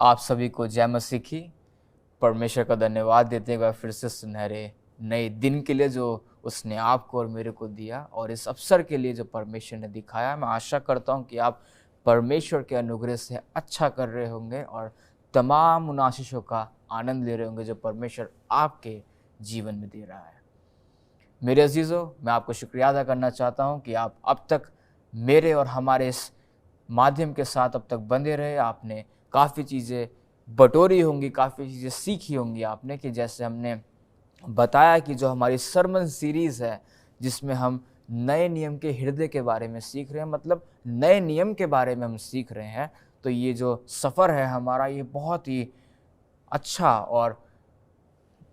आप सभी को जय मसीह की। परमेश्वर का धन्यवाद देते हैं फिर से सुनहरे नए दिन के लिए जो उसने आपको और मेरे को दिया, और इस अवसर के लिए जो परमेश्वर ने दिखाया। मैं आशा करता हूं कि आप परमेश्वर के अनुग्रह से अच्छा कर रहे होंगे और तमाम उन आशीषों का आनंद ले रहे होंगे जो परमेश्वर आपके जीवन में दे रहा है। मेरे अजीज़ों, मैं आपको शुक्रिया अदा करना चाहता हूं कि आप अब तक मेरे और हमारे इस माध्यम के साथ अब तक बंधे रहे। आपने काफ़ी चीज़ें बटोरी होंगी, काफ़ी चीज़ें सीखी होंगी आपने, कि जैसे हमने बताया कि जो हमारी सरमन सीरीज़ है जिसमें हम नए नियम के हृदय के बारे में सीख रहे हैं, मतलब नए नियम के बारे में हम सीख रहे हैं। तो ये जो सफ़र है हमारा, ये बहुत ही अच्छा और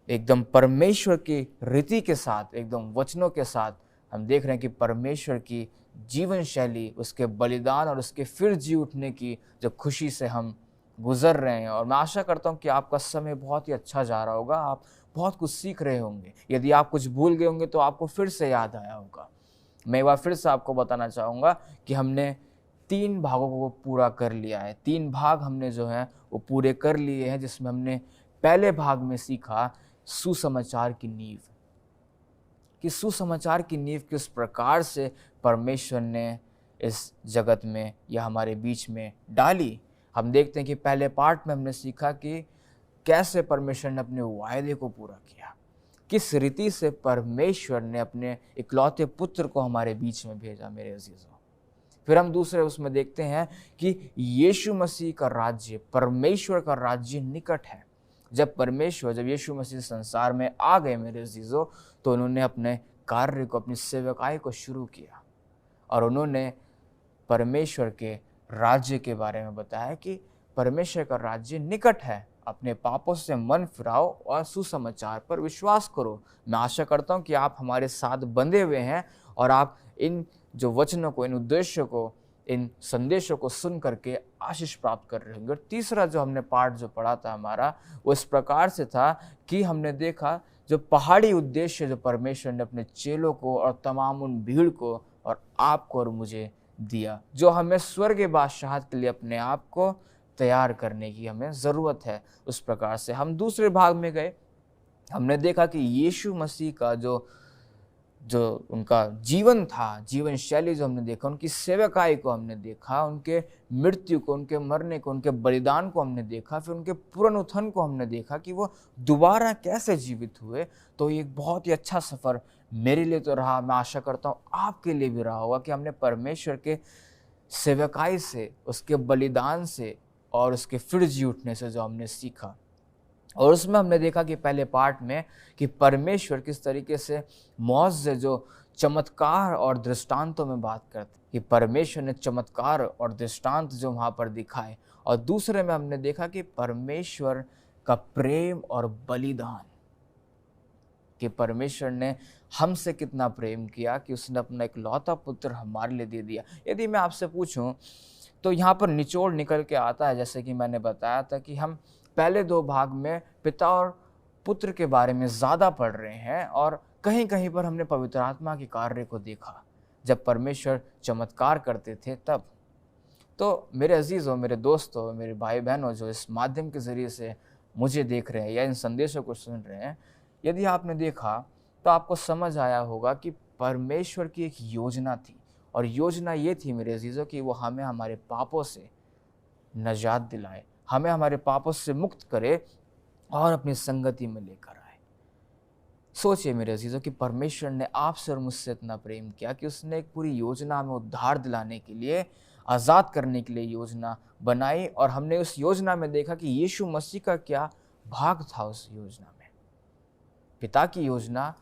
एकदम परमेश्वर की रीति के साथ, एकदम वचनों के साथ हम देख रहे हैं कि परमेश्वर की जीवन शैली, उसके बलिदान और उसके फिर जी उठने की जो खुशी से हम गुजर रहे हैं। और मैं आशा करता हूं कि आपका समय बहुत ही अच्छा जा रहा होगा, आप बहुत कुछ सीख रहे होंगे। यदि आप कुछ भूल गए होंगे तो आपको फिर से याद आया होगा। मैं एक बार फिर से आपको बताना चाहूँगा कि हमने 3 भागों को पूरा कर लिया है। 3 भाग हमने जो है वो पूरे कर लिए हैं, जिसमें हमने पहले भाग में सीखा सुसमाचार की नींव, कि सुसमाचार की नींव किस प्रकार से परमेश्वर ने इस जगत में या हमारे बीच में डाली। हम देखते हैं कि पहले पार्ट में हमने सीखा कि कैसे परमेश्वर ने अपने वायदे को पूरा किया, किस रीति से परमेश्वर ने अपने इकलौते पुत्र को हमारे बीच में भेजा। मेरे अजीजों, फिर हम दूसरे उसमें देखते हैं कि यीशु मसीह का राज्य, परमेश्वर का राज्य निकट है। जब यीशु मसीह संसार में आ गए मेरे अजीजों, तो उन्होंने अपने कार्य को, अपनी सेवकाई को शुरू किया और उन्होंने परमेश्वर के राज्य के बारे में बताया कि परमेश्वर का राज्य निकट है, अपने पापों से मन फिराओ और सुसमाचार पर विश्वास करो। मैं आशा करता हूं कि आप हमारे साथ बंधे हुए हैं और आप इन जो वचनों को, इन उद्देश्यों को, इन संदेशों को सुन करके आशीष प्राप्त कर रहे होंगे। और तीसरा जो हमने पाठ जो पढ़ा था हमारा, वो इस प्रकार से था कि हमने देखा जो पहाड़ी उद्देश्य जो परमेश्वर ने अपने चेलों को और तमाम उन भीड़ को और आपको और मुझे दिया, जो हमें स्वर्ग बादशाहत के लिए अपने आप को तैयार करने की हमें ज़रूरत है। उस प्रकार से हम दूसरे भाग में गए। हमने देखा कि यीशु मसीह का जो उनका जीवन था, जीवन शैली जो हमने देखा, उनकी सेवकाई को हमने देखा, उनके मृत्यु को, उनके मरने को, उनके बलिदान को हमने देखा, फिर उनके पुनरुत्थान को हमने देखा कि वो दोबारा कैसे जीवित हुए। तो ये एक बहुत ही अच्छा सफ़र मेरे लिए तो रहा, मैं आशा करता हूँ आपके लिए भी रहा होगा, कि हमने परमेश्वर के सेवकाई से, उसके बलिदान से और उसके फिर जी उठने से जो हमने सीखा। और उसमें हमने देखा कि पहले पार्ट में कि परमेश्वर किस तरीके से मौजे, जो चमत्कार और दृष्टांतों में बात करते, कि परमेश्वर ने चमत्कार और दृष्टांत जो वहाँ पर दिखाए। और दूसरे में हमने देखा कि परमेश्वर का प्रेम और बलिदान, कि परमेश्वर ने हमसे कितना प्रेम किया कि उसने अपना इकलौता पुत्र हमारे लिए दे दिया। यदि मैं आपसे पूछूं तो यहाँ पर निचोड़ निकल के आता है, जैसे कि मैंने बताया था कि हम पहले 2 भाग में पिता और पुत्र के बारे में ज़्यादा पढ़ रहे हैं, और कहीं कहीं पर हमने पवित्र आत्मा के कार्य को देखा जब परमेश्वर चमत्कार करते थे तब। तो मेरे अजीज़ों, मेरे दोस्तों, मेरे भाई बहनों जो इस माध्यम के ज़रिए से मुझे देख रहे हैं या इन संदेशों को सुन रहे हैं, यदि आपने देखा तो आपको समझ आया होगा कि परमेश्वर की एक योजना थी, और योजना ये थी मेरे अजीज़ों कि वो हमें हमारे पापों से नजात दिलाए, हमें हमारे पापों से मुक्त करे और अपनी संगति में लेकर आए। सोचिए मेरे अजीज़ों कि परमेश्वर ने आपसे और मुझसे इतना प्रेम किया कि उसने एक पूरी योजना हमें उद्धार दिलाने के लिए, आज़ाद करने के लिए योजना बनाई। और हमने उस योजना में देखा कि यीशु मसीह का क्या भाग था उस योजना में। पिता की योजना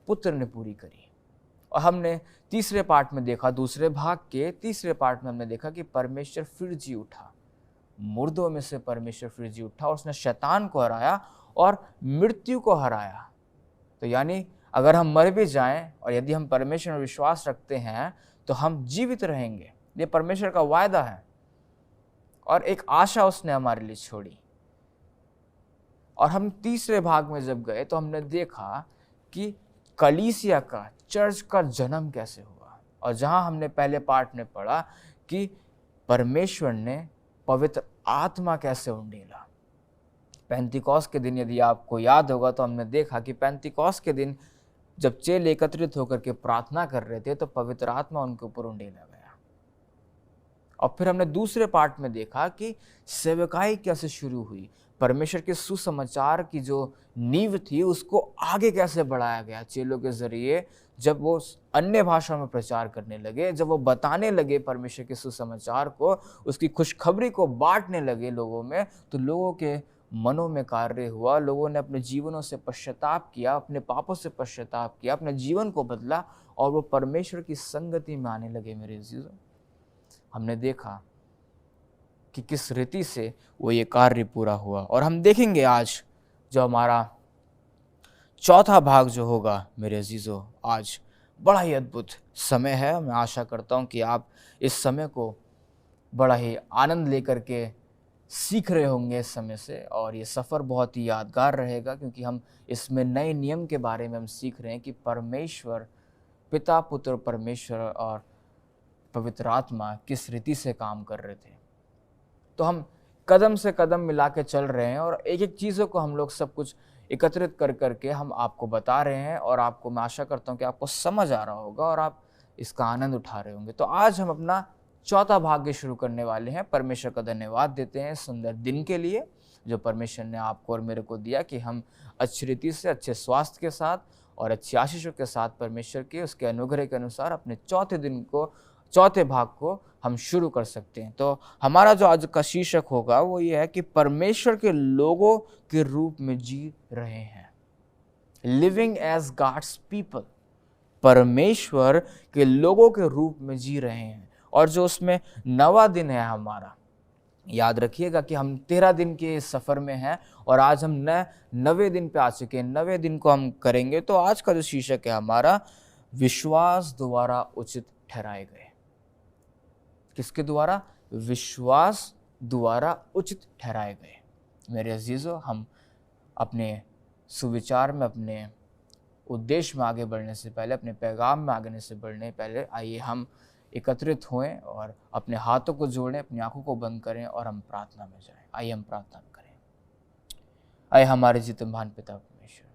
पुत्र ने पूरी करी। और हमने तीसरे पार्ट में देखा, दूसरे भाग के तीसरे पार्ट में हमने देखा कि परमेश्वर फिर जी उठा, मुर्दों में से परमेश्वर फिर जी उठा, और उसने शैतान को हराया और मृत्यु को हराया। तो यानी अगर हम मर भी जाएं और यदि हम परमेश्वर में विश्वास रखते हैं तो हम जीवित रहेंगे। ये परमेश्वर का वायदा है, और एक आशा उसने हमारे लिए छोड़ी। और हम तीसरे भाग में जब गए तो हमने देखा कि कलीसिया का, चर्च का जन्म कैसे हुआ। और जहां हमने पहले पार्ट में पढ़ा कि परमेश्वर ने पवित्र आत्मा कैसे उंडेला। पेंतिकोस के दिन यदि आपको याद होगा तो हमने देखा कि पेंतिकोस के दिन जब चेले एकत्रित होकर के प्रार्थना कर रहे थे तो पवित्र आत्मा उनके ऊपर उंडेला गया। और फिर हमने दूसरे पार्ट में देखा कि सेवकाई कैसे शुरू हुई, परमेश्वर के सुसमाचार की जो नींव थी उसको आगे कैसे बढ़ाया गया चेलों के जरिए। जब वो अन्य भाषा में प्रचार करने लगे, जब वो बताने लगे परमेश्वर के सुसमाचार को, उसकी खुशखबरी को बांटने लगे लोगों में, तो लोगों के मनों में कार्य हुआ। लोगों ने अपने जीवनों से पश्चाताप किया, अपने पापों से पश्चाताप किया, अपने जीवन को बदला और वो परमेश्वर की संगति में आने लगे। मेरे अजीजों, हमने देखा कि किस रीति से वो ये कार्य पूरा हुआ। और हम देखेंगे आज जो हमारा चौथा भाग जो होगा मेरे अजीजों, आज बड़ा ही अद्भुत समय है। मैं आशा करता हूँ कि आप इस समय को बड़ा ही आनंद लेकर के सीख रहे होंगे इस समय से, और ये सफ़र बहुत ही यादगार रहेगा क्योंकि हम इसमें नए नियम के बारे में हम सीख रहे हैं कि परमेश्वर पिता, पुत्र, परमेश्वर और पवित्र आत्मा किस रीति से काम कर रहे थे। तो हम कदम से कदम मिला के चल रहे हैं और एक एक चीज़ों को हम लोग सब कुछ एकत्रित कर करके हम आपको बता रहे हैं, और आपको मैं आशा करता हूँ कि आपको समझ आ रहा होगा और आप इसका आनंद उठा रहे होंगे। तो आज हम अपना चौथा भाग्य शुरू करने वाले हैं। परमेश्वर का धन्यवाद देते हैं सुंदर दिन के लिए जो परमेश्वर ने आपको और मेरे को दिया कि हम अच्छी रीति से, अच्छे स्वास्थ्य के साथ और अच्छी आशीषों के साथ परमेश्वर के उसके अनुग्रह के अनुसार अपने चौथे भाग को हम शुरू कर सकते हैं। तो हमारा जो आज का शीर्षक होगा वो ये है कि परमेश्वर के लोगों के रूप में जी रहे हैं, लिविंग एज गॉड्स पीपल। परमेश्वर के लोगों के रूप में जी रहे हैं। और जो उसमें 9वां दिन है हमारा, याद रखिएगा कि हम 13 दिन के इस सफ़र में हैं और आज हम 9वें दिन पे आ चुके हैं। 9वें दिन को हम करेंगे। तो आज का जो शीर्षक है हमारा, विश्वास द्वारा उचित ठहराए गए। किसके द्वारा? विश्वास द्वारा उचित ठहराए गए। मेरे अजीजों, हम अपने सुविचार में, अपने उद्देश्य में आगे बढ़ने से पहले, अपने पैगाम में आगे से बढ़ने पहले, आइए हम एकत्रित होएं और अपने हाथों को जोड़ें, अपनी आंखों को बंद करें और हम प्रार्थना में जाएं। आइए हम प्रार्थना करें। आइए हमारे जीते महान पिता परमेश्वर,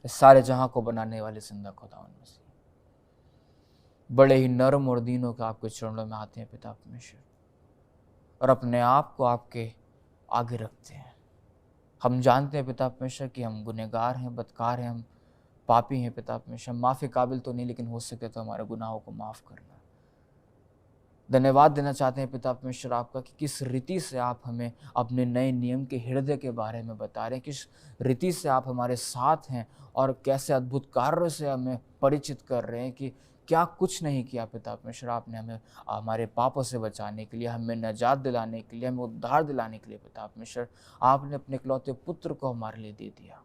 इस सारे जहां को बनाने वाले जिंदा खुदावन मसीह, बड़े ही नरम और दीनों के आपके चरणों में आते हैं पिता परमेश्वर, और अपने आप को आपके आगे रखते हैं। हम जानते हैं पिता परमेश्वर कि हम गुनहगार हैं, बदकार हैं, हम पापी हैं पिता परमेश्वर। माफ़ी काबिल तो नहीं, लेकिन हो सके तो हमारे गुनाहों को माफ़ करना। धन्यवाद देना चाहते हैं पिता परमेश्वर आपका कि किस रीति से आप हमें अपने नए नियम के हृदय के बारे में बता रहे हैं, किस रीति से आप हमारे साथ हैं और कैसे अद्भुत कार्यों से हमें परिचित कर रहे हैं कि क्या कुछ नहीं किया पिता परमेश्वर। आपने हमें हमारे पापों से बचाने के लिए, हमें निजात दिलाने के लिए, हमें उद्धार दिलाने के लिए पिता परमेश्वर आपने अपने इकलौते पुत्र को हमारे लिए दे दिया।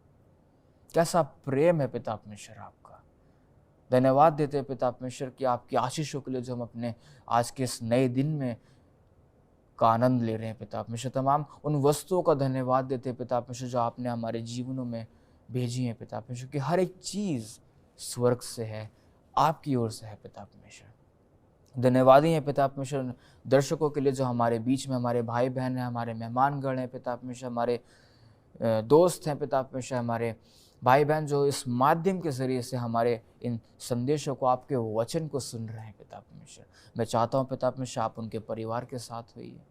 कैसा प्रेम है पिता परमेश्वर आपका। धन्यवाद देते हैं पिता परमेश्वर कि आपकी आशीषों के लिए जो हम अपने आज के इस नए दिन में का आनंद ले रहे हैं पिता परमेश्वर। तमाम उन वस्तुओं का धन्यवाद देते हैं पिता परमेश्वर जो आपने हमारे जीवनों में भेजी हैं पिता परमेश्वर, कि हर एक चीज़ स्वर्ग से है, आपकी ओर से है पिता परमेश्वर। धन्यवादी हैं पिता परमेश्वर दर्शकों के लिए जो हमारे बीच में हमारे भाई बहन हैं, हमारे मेहमानगण हैं पिता परमेश्वर, हमारे दोस्त हैं पिता परमेश्वर, हमारे भाई बहन जो इस माध्यम के ज़रिए से हमारे इन संदेशों को, आपके वचन को सुन रहे हैं पिता परमेश्वर। मैं चाहता हूँ पिता परमेश्वर आप उनके परिवार के साथ होइए,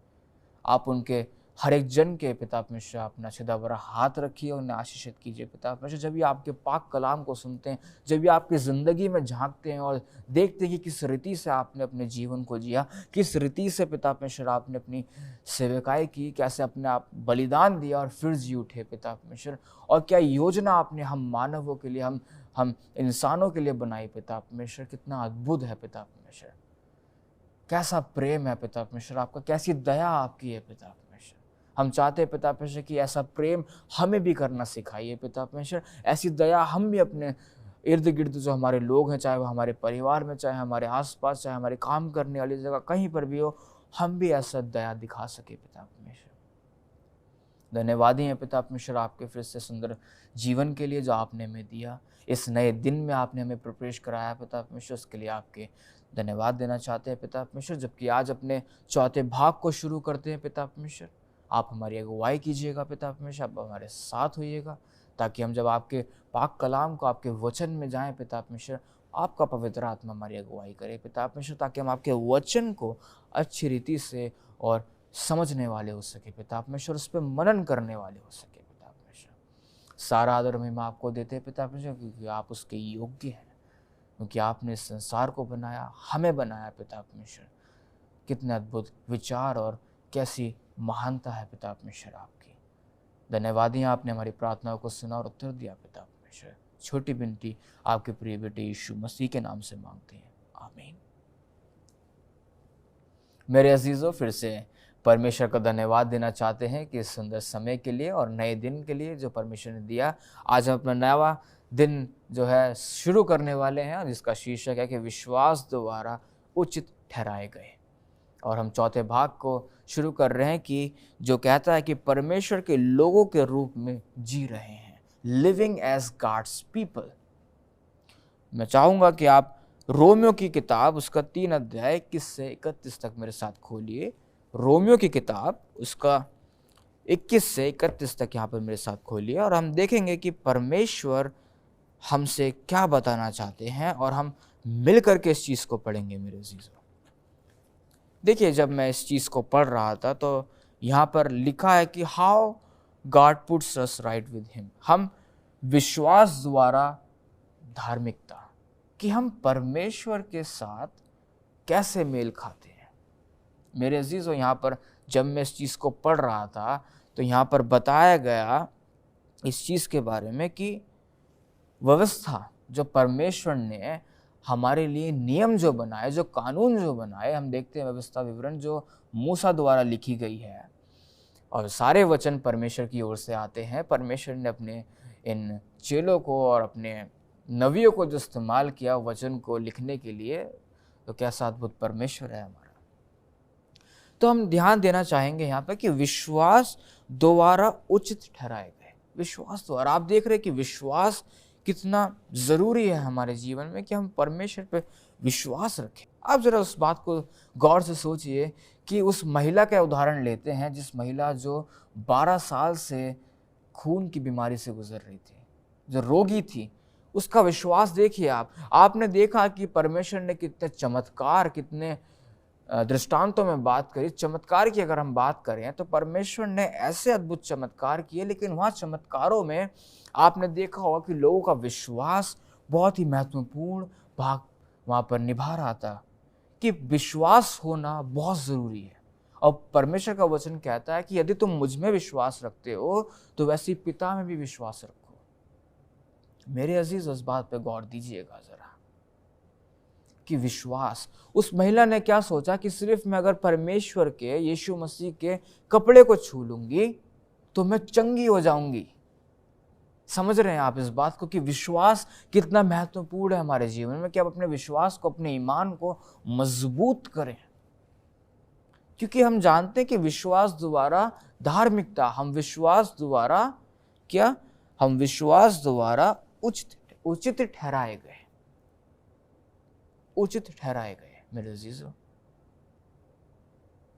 आप उनके हर एक जन के पिता परमेश्वर अपना छिदा भरा हाथ रखिए, उन्हें आशीषित कीजिए पिता परमेश्वर। जब भी आपके पाक कलाम को सुनते हैं, जब भी आपकी ज़िंदगी में झांकते हैं और देखते हैं कि किस रीति से आपने अपने जीवन को जिया, किस रीति से पिता परमेश्वर आपने अपनी सेवकाई की, कैसे अपने आप बलिदान दिया और फिर जी उठे पिता परमेश्वर, और क्या योजना आपने हम मानवों के लिए, हम इंसानों के लिए बनाई पिता परमेश्वर। कितना अद्भुत है पिता परमेश्वर, कैसा प्रेम है पिता परमेश्वर आपका, कैसी दया आपकी है पिता परमेश्वर। हम चाहते हैं पिता परमेश्वर कि ऐसा प्रेम हमें भी करना सिखाइए पिता परमेश्वर। ऐसी दया हम भी अपने इर्द गिर्द जो हमारे लोग हैं, चाहे वो हमारे परिवार में, चाहे हमारे आसपास, चाहे हमारे काम करने वाली जगह, कहीं पर भी हो, हम भी ऐसा दया दिखा सके पिता परमेश्वर। धन्यवादी हैं पिता परमेश्वर आपके फिर से सुंदर जीवन के लिए जो आपने हमें दिया। इस नए दिन में आपने हमें प्रवेश कराया पिता परमेश्वर, उसके लिए आपके धन्यवाद देना चाहते हैं पिता परमेश्वर, जबकि आज अपने चौथे भाग को शुरू करते हैं पिता परमेश्वर। आप हमारी अगुवाई कीजिएगा पिता परमेश्वर, आप हमारे साथ होइएगा, ताकि हम जब आपके पाक कलाम को, आपके वचन में जाएं पिता परमेश्वर, आपका पवित्र आत्मा हमारी अगुवाई करे पिता परमेश्वर, ताकि हम आपके वचन को अच्छी रीति से और समझने वाले हो सके पिता परमेश्वर, उस पर मनन करने वाले हो सके पिता परमेश्वर। सारा आदर महिमा आपको देते हैं पिता परमेश्वर, क्योंकि आप उसके योग्य हैं, क्योंकि आपने इस संसार को बनाया, हमें बनाया पिता परमेश्वर। कितने अद्भुत विचार और कैसी महानता है पिता परमेश्वर आपकी। धन्यवाद है, आपने हमारी प्रार्थनाओं को सुना और उत्तर दिया पिता परमेश्वर। छोटी विनती आपके प्रिय बेटे यीशु मसीह के नाम से मांगते हैं, आमीन। मेरे अजीजों, फिर से परमेश्वर का धन्यवाद देना चाहते हैं कि इस सुंदर समय के लिए और नए दिन के लिए जो परमेश्वर ने दिया। आज हम अपना नया दिन जो है शुरू करने वाले हैं, जिसका शीर्षक है कि विश्वास द्वारा उचित ठहराए गए। और हम चौथे भाग को शुरू कर रहे हैं कि जो कहता है कि परमेश्वर के लोगों के रूप में जी रहे हैं, लिविंग एज गॉड्स पीपल। मैं चाहूँगा कि आप रोमियो की किताब उसका 3 अध्याय 21 से 31 तक मेरे साथ खोलिए। रोमियो की किताब उसका 21 से 31 तक यहाँ पर मेरे साथ खोलिए, और हम देखेंगे कि परमेश्वर हमसे क्या बताना चाहते हैं, और हम मिल करके इस चीज़ को पढ़ेंगे मेरे अजीजों। देखिए, जब मैं इस चीज़ को पढ़ रहा था तो यहाँ पर लिखा है कि how God puts us right with him. हम विश्वास द्वारा धार्मिकता, कि हम परमेश्वर के साथ कैसे मेल खाते हैं। मेरे अजीजों, यहाँ पर जब मैं इस चीज़ को पढ़ रहा था तो यहाँ पर बताया गया इस चीज़ के बारे में कि व्यवस्था जो परमेश्वर ने हमारे लिए, नियम जो बनाए, जो कानून जो बनाए, हम देखते हैं व्यवस्था विवरण जो मूसा द्वारा लिखी गई है, और सारे वचन परमेश्वर की ओर से आते हैं। परमेश्वर ने अपने इन चेलों को और अपने नबियों को जो इस्तेमाल किया वचन को लिखने के लिए, तो कैसा अद्भुत परमेश्वर है हमारा। तो हम ध्यान देना चाहेंगे यहाँ पर कि विश्वास द्वारा उचित ठहराए गए। विश्वास द्वारा, आप देख रहे हैं कि विश्वास कितना ज़रूरी है हमारे जीवन में, कि हम परमेश्वर पे विश्वास रखें। आप ज़रा उस बात को गौर से सोचिए कि उस महिला का उदाहरण लेते हैं, जिस महिला जो 12 साल से खून की बीमारी से गुजर रही थी, जो रोगी थी। उसका विश्वास देखिए आप। आपने देखा कि परमेश्वर ने कितने चमत्कार, कितने दृष्टांतों में बात करी। चमत्कार की अगर हम बात करें तो परमेश्वर ने ऐसे अद्भुत चमत्कार किए, लेकिन वहाँ चमत्कारों में आपने देखा होगा कि लोगों का विश्वास बहुत ही महत्वपूर्ण भाग वहाँ पर निभा रहा था, कि विश्वास होना बहुत ज़रूरी है। और परमेश्वर का वचन कहता है कि यदि तुम मुझ में विश्वास रखते हो तो वैसे पिता में भी विश्वास रखो। मेरे अजीज, उस बात पे गौर दीजिएगा जरा कि विश्वास, उस महिला ने क्या सोचा कि सिर्फ मैं अगर परमेश्वर के, यीशु मसीह के कपड़े को छू लूंगी तो मैं चंगी हो जाऊंगी। समझ रहे हैं आप इस बात को कि विश्वास कितना महत्वपूर्ण है हमारे जीवन में, कि आप अपने विश्वास को, अपने ईमान को मजबूत करें, क्योंकि हम जानते हैं कि विश्वास द्वारा धार्मिकता, हम विश्वास द्वारा क्या, हम विश्वास द्वारा उचित ठहराए गए। उचित ठहराए गए मेरे अजीजों।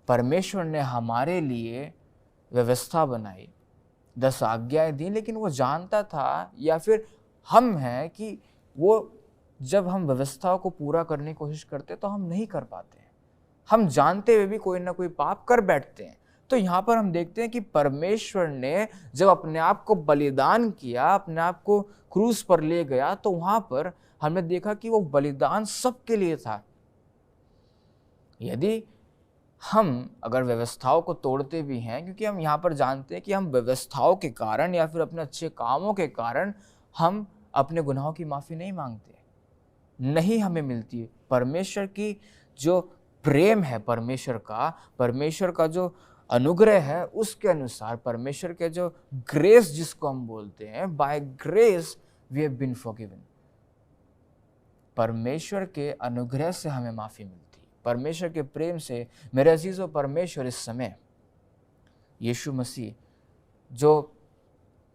परमेश्वर ने हमारे लिए व्यवस्था बनाई, 10 आज्ञाएं दी, लेकिन वो जानता था, या फिर हम हैं कि वो जब हम व्यवस्थाओं को पूरा करने की कोशिश करते तो हम नहीं कर पाते हैं। हम जानते हुए भी कोई ना कोई पाप कर बैठते हैं। तो यहाँ पर हम देखते हैं कि परमेश्वर ने जब अपने आप को बलिदान किया, अपने आप को क्रूस पर ले गया, तो वहाँ पर हमने देखा कि वो बलिदान सबके लिए था। यदि हम अगर व्यवस्थाओं को तोड़ते भी हैं, क्योंकि हम यहाँ पर जानते हैं कि हम व्यवस्थाओं के कारण या फिर अपने अच्छे कामों के कारण हम अपने गुनाहों की माफ़ी नहीं मांगते, नहीं हमें मिलती। परमेश्वर की जो प्रेम है, परमेश्वर का जो अनुग्रह है, उसके अनुसार, परमेश्वर के जो ग्रेस जिसको हम बोलते हैं, by grace we have been forgiven. परमेश्वर के अनुग्रह से हमें माफ़ी मिलती, परमेश्वर के प्रेम से। मेरे अजीजों, परमेश्वर इस समय, यीशु मसीह जो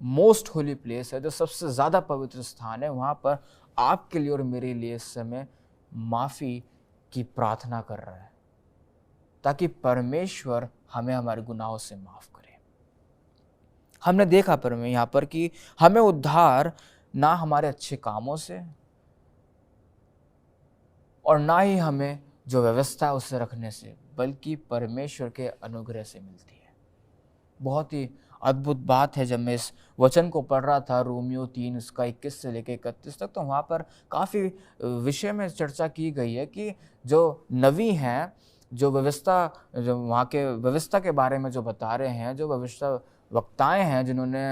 मोस्ट होली प्लेस है, जो सबसे ज़्यादा पवित्र स्थान है, वहाँ पर आपके लिए और मेरे लिए इस समय माफ़ी की प्रार्थना कर रहा है ताकि परमेश्वर हमें हमारे गुनाहों से माफ करे। हमने देखा यहाँ पर कि हमें उद्धार ना हमारे अच्छे कामों से और ना ही हमें जो व्यवस्था है उससे रखने से, बल्कि परमेश्वर के अनुग्रह से मिलती है। बहुत ही अद्भुत बात है। जब मैं इस वचन को पढ़ रहा था, रोमियो 3 उसका 21 से लेकर 31 तक, तो वहाँ पर काफ़ी विषय में चर्चा की गई है कि जो नबी हैं, जो वहाँ के व्यवस्था के बारे में जो बता रहे हैं, जो व्यवस्था वक्ताएं हैं जिन्होंने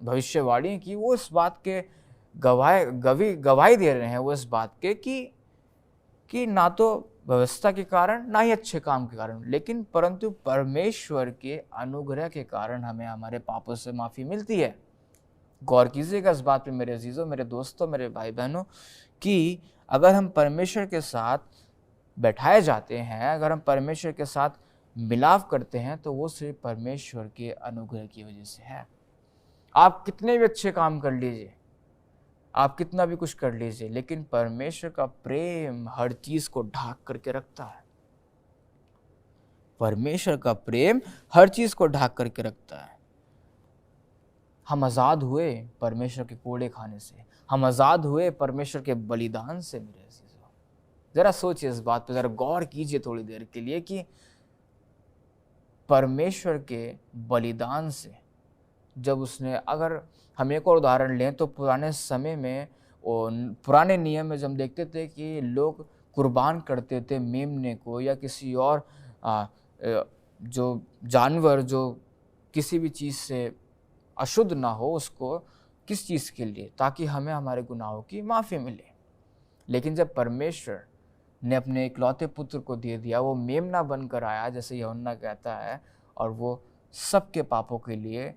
भविष्यवाणी की, वो इस बात के गवाही दे रहे हैं, वो इस बात के कि ना तो व्यवस्था के कारण ना ही अच्छे काम के कारण, लेकिन परंतु परमेश्वर के अनुग्रह के कारण हमें हमारे पापों से माफ़ी मिलती है। गौर कीजिएगा इस बात पे मेरे अजीजों, मेरे दोस्तों, मेरे भाई बहनों, कि अगर हम परमेश्वर के साथ बैठाए जाते हैं, अगर हम परमेश्वर के साथ मिलाप करते हैं, तो वो सिर्फ परमेश्वर के अनुग्रह की वजह से है। आप कितने भी अच्छे काम कर लीजिए, आप कितना भी कुछ कर लीजिए, लेकिन परमेश्वर का प्रेम हर चीज को ढाक करके रखता है। परमेश्वर का प्रेम हर चीज को ढाक करके रखता है। हम आजाद हुए परमेश्वर के कोड़े खाने से, हम आजाद हुए परमेश्वर के बलिदान से। मेरे अजीजों, जरा सोचिए इस बात पर, जरा गौर कीजिए थोड़ी देर के लिए कि परमेश्वर के बलिदान से जब उसने, अगर हम एक और उदाहरण लें तो पुराने समय में, पुराने नियम में जब हम देखते थे कि लोग कुर्बान करते थे मेमने को या किसी और जो जानवर जो किसी भी चीज़ से अशुद्ध ना हो, उसको किस चीज़ के लिए, ताकि हमें हमारे गुनाहों की माफ़ी मिले। लेकिन जब परमेश्वर ने अपने इकलौते पुत्र को दे दिया, वो मेमना बनकर आया जैसे यूहन्ना कहता है, और वो सबके पापों के लिए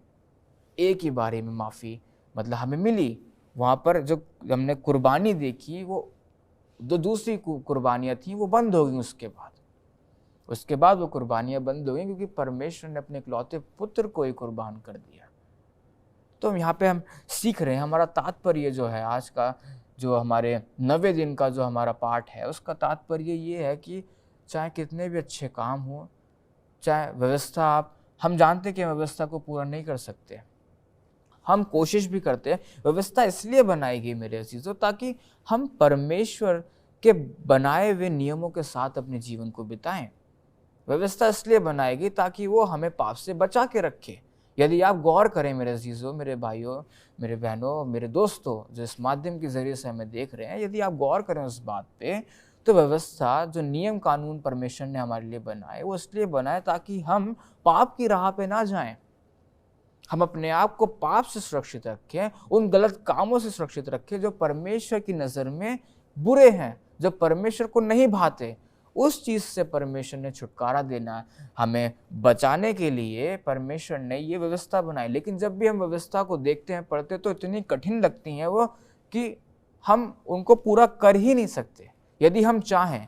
एक ही बारे में माफ़ी मतलब हमें मिली। वहाँ पर जो हमने कुर्बानी देखी, वो जो दूसरी कुर्बानियाँ थीं वो बंद हो गई। उसके बाद वो कुर्बानियाँ बंद हो गई, क्योंकि परमेश्वर ने अपने इकलौते पुत्र को ही कुर्बान कर दिया। तो यहाँ पे हम सीख रहे हैं, हमारा तात्पर्य जो है आज का, जो हमारे 90 दिन का जो हमारा पाठ है, उसका तात्पर्य ये है कि चाहे कितने भी अच्छे काम हो, चाहे व्यवस्था, हम जानते कि व्यवस्था को पूरा नहीं कर सकते, हम कोशिश भी करते हैं। व्यवस्था इसलिए बनाई गई मेरे अजीजों, ताकि हम परमेश्वर के बनाए हुए नियमों के साथ अपने जीवन को बिताएं। व्यवस्था इसलिए बनाई गई ताकि वो हमें पाप से बचा के रखे। यदि आप गौर करें मेरे अजीजों, मेरे भाइयों, मेरे बहनों, मेरे दोस्तों जो इस माध्यम के जरिए से हमें देख रहे हैं, यदि आप गौर करें उस बात पे, तो व्यवस्था, जो नियम कानून परमेश्वर ने हमारे लिए बनाए, वो इसलिए बनाए ताकि हम पाप की राह पे ना जाएं, हम अपने आप को पाप से सुरक्षित रखें, उन गलत कामों से सुरक्षित रखें जो परमेश्वर की नज़र में बुरे हैं, जो परमेश्वर को नहीं भाते। उस चीज़ से परमेश्वर ने छुटकारा देना, हमें बचाने के लिए परमेश्वर ने ये व्यवस्था बनाई। लेकिन जब भी हम व्यवस्था को देखते हैं, पढ़ते, तो इतनी कठिन लगती हैं वो कि हम उनको पूरा कर ही नहीं सकते। यदि हम चाहें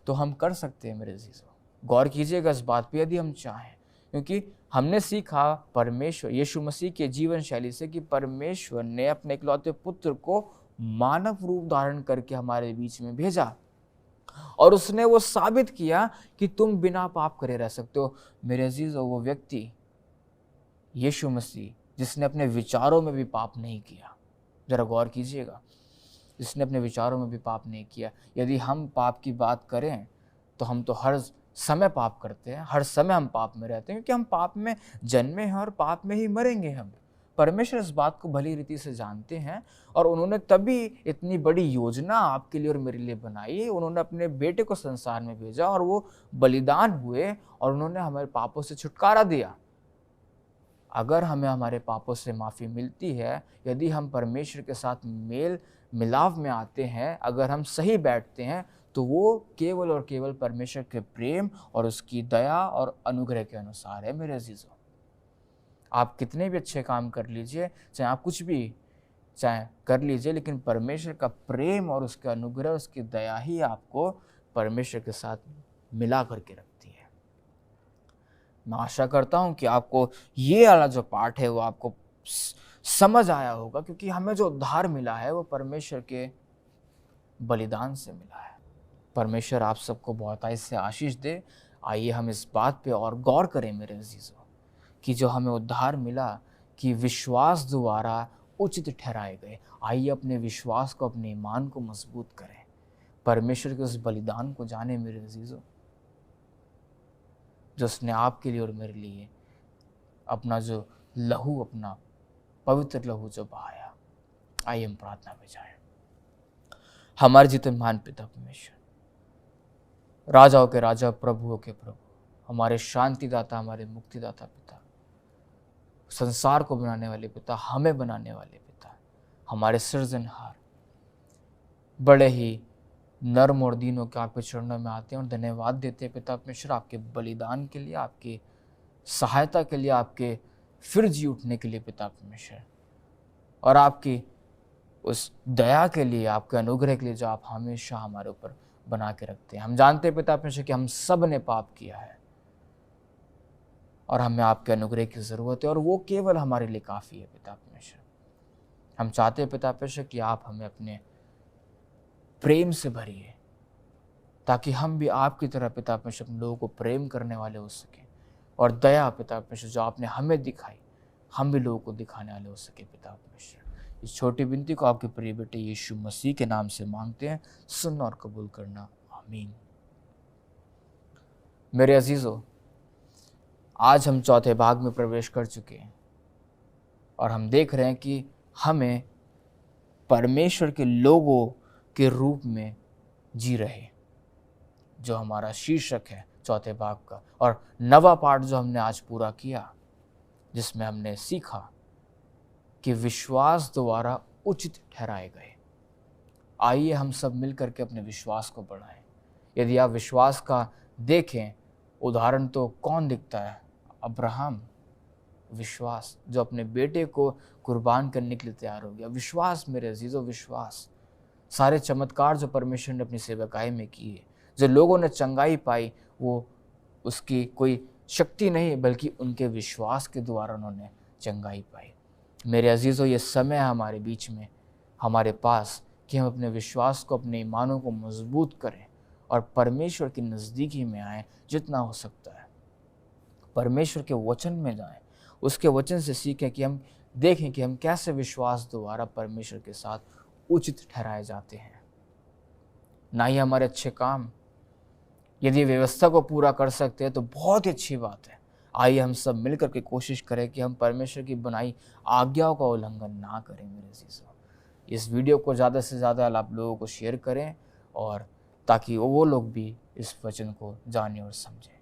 तो हम कर सकते हैं मेरे अजीजों, गौर कीजिएगा इस बात पे, यदि हम चाहें, क्योंकि हमने सीखा परमेश्वर यीशु मसीह के जीवन शैली से कि परमेश्वर ने अपने इकलौते पुत्र को मानव रूप धारण करके हमारे बीच में भेजा, और उसने वो साबित किया कि तुम बिना पाप करे रह सकते हो। मेरे अजीजों, वो व्यक्ति यीशु मसीह, जिसने अपने विचारों में भी पाप नहीं किया, जरा गौर कीजिएगा, जिसने अपने विचारों में भी पाप नहीं किया। यदि हम पाप की बात करें तो हम तो हर समय पाप करते हैं, हर समय हम पाप में रहते हैं, क्योंकि हम पाप में जन्मे हैं और पाप में ही मरेंगे हम। परमेश्वर इस बात को भली रीति से जानते हैं, और उन्होंने तभी इतनी बड़ी योजना आपके लिए और मेरे लिए बनाई। उन्होंने अपने बेटे को संसार में भेजा, और वो बलिदान हुए, और उन्होंने हमारे पापों से छुटकारा दिया। अगर हमें हमारे पापों से माफ़ी मिलती है, यदि हम परमेश्वर के साथ मेल मिलाप में आते हैं, अगर हम सही बैठते हैं, तो वो केवल और केवल परमेश्वर के प्रेम और उसकी दया और अनुग्रह के अनुसार है। मेरे अजीजों, आप कितने भी अच्छे काम कर लीजिए, चाहे आप कुछ भी चाहे कर लीजिए, लेकिन परमेश्वर का प्रेम और उसके अनुग्रह, उसकी दया ही आपको परमेश्वर के साथ मिला करके रखती है। मैं आशा करता हूँ कि आपको ये वाला जो पाठ है वो आपको समझ आया होगा, क्योंकि हमें जो उद्धार मिला है वो परमेश्वर के बलिदान से मिला है। परमेश्वर आप सबको बहुतायत से आशीष दे। आइए हम इस बात पे और गौर करें मेरे अजीज़ों, कि जो हमें उद्धार मिला कि विश्वास द्वारा उचित ठहराए गए। आइए अपने विश्वास को, अपने ईमान को मजबूत करें। परमेश्वर के उस बलिदान को जाने मेरे अजीज़ों, जो उसने आपके लिए और मेरे लिए अपना जो लहू, अपना पवित्र लहू जो बहाया। आइए हम प्रार्थना में जाएं। हमारे जीते महान पिता परमेश्वर, राजाओं के राजा, प्रभुओं के प्रभु, हमारे शांतिदाता, हमारे मुक्तिदाता पिता, संसार को बनाने वाले पिता, हमें बनाने वाले पिता, हमारे सृजनहार, बड़े ही नर्म और दीनों के आपके चरणों में आते हैं और धन्यवाद देते हैं पिता परमेश्वर, आपके बलिदान के लिए, आपकी सहायता के लिए, आपके फिर जी उठने के लिए पिता परमेश्वर, और आपकी उस दया के लिए, आपके अनुग्रह के लिए जो आप हमेशा हमारे ऊपर बना के रखते हैं। हम जानते हैं पिता परमेश्वर कि हम सब ने पाप किया है और हमें आपके अनुग्रह की ज़रूरत है, और वो केवल हमारे लिए काफ़ी है पिता परमेश्वर। हम चाहते हैं पिता परमेश्वर कि आप हमें अपने प्रेम से भरिए, ताकि हम भी आपकी तरह पिता परमेश्वर अपने लोगों को प्रेम करने वाले हो सकें, और दया पिता परमेश्वर जो आपने हमें दिखाई, हम भी लोगों को दिखाने वाले हो सके पिता परमेश्वर। इस छोटी विनती को आपके प्रिय बेटे यीशु मसीह के नाम से मांगते हैं, सुनना और कबूल करना, आमीन। मेरे अजीज़ों, आज हम चौथे भाग में प्रवेश कर चुके हैं और हम देख रहे हैं कि हमें परमेश्वर के लोगों के रूप में जी रहे, जो हमारा शीर्षक है चौथे भाग का, और नवा पाठ जो हमने आज पूरा किया, जिसमें हमने सीखा कि विश्वास द्वारा उचित ठहराए गए। आइए हम सब मिलकर के अपने विश्वास को बढ़ाएं। यदि आप विश्वास का देखें उदाहरण तो कौन दिखता है? अब्राहम, विश्वास, जो अपने बेटे को कुर्बान करने के लिए तैयार हो गया। विश्वास मेरे अजीज़ों, विश्वास। सारे चमत्कार जो परमेश्वर ने अपनी सेवकाई में किए, जो लोगों ने चंगाई पाई, वो उसकी कोई शक्ति नहीं बल्कि उनके विश्वास के द्वारा उन्होंने चंगाई पाई। मेरे अजीज़ों, ये समय है हमारे बीच में, हमारे पास, कि हम अपने विश्वास को, अपने ईमानों को मजबूत करें और परमेश्वर की नज़दीकी में आएँ जितना हो सकता है। परमेश्वर के वचन में जाएं, उसके वचन से सीखें, कि हम देखें कि हम कैसे विश्वास द्वारा परमेश्वर के साथ उचित ठहराए जाते हैं। ना ही हमारे अच्छे काम, यदि व्यवस्था को पूरा कर सकते हैं तो बहुत ही अच्छी बात है। आइए हम सब मिलकर के कोशिश करें कि हम परमेश्वर की बनाई आज्ञाओं का उल्लंघन ना करें। मेरे अजीज़ों, इस वीडियो को ज़्यादा से ज़्यादा आप लोगों को शेयर करें, और ताकि वो लोग भी इस वचन को जानें और समझें।